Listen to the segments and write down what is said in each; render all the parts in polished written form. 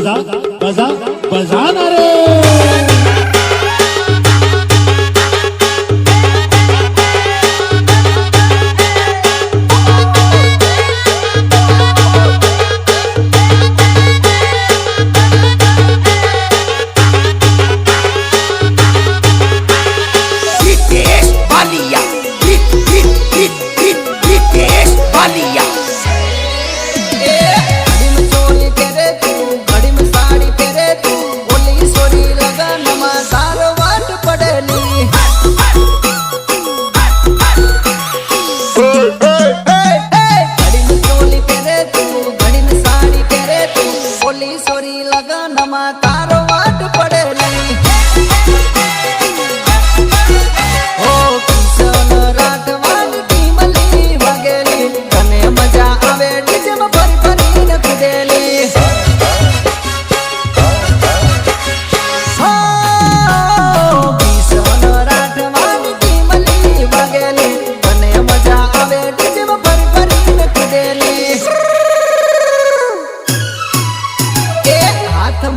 बजा बजा बजाना रे।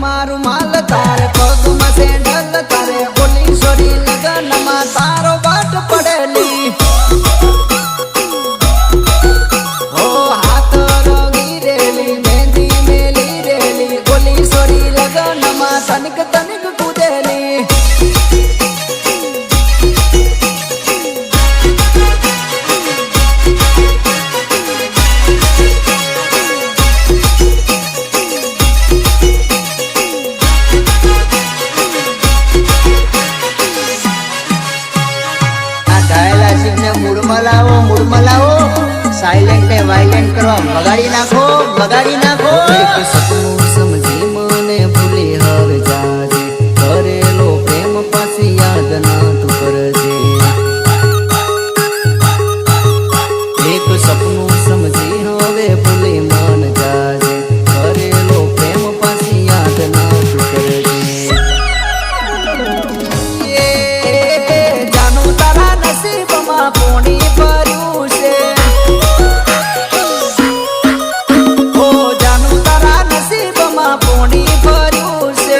मारू माल तारे पग में सेंडल तारे बोली सोरी लगन में तारो बाट पड़ेली हो हाथ रंगी रेली मेहंदी मेली रेली बोली सोरी लगन में तनिक तनिक कूदेली मूड मलाओ साइलेंट ने वायलेंट करो, बगाड़ी नाखो बगाड़ी नाखो।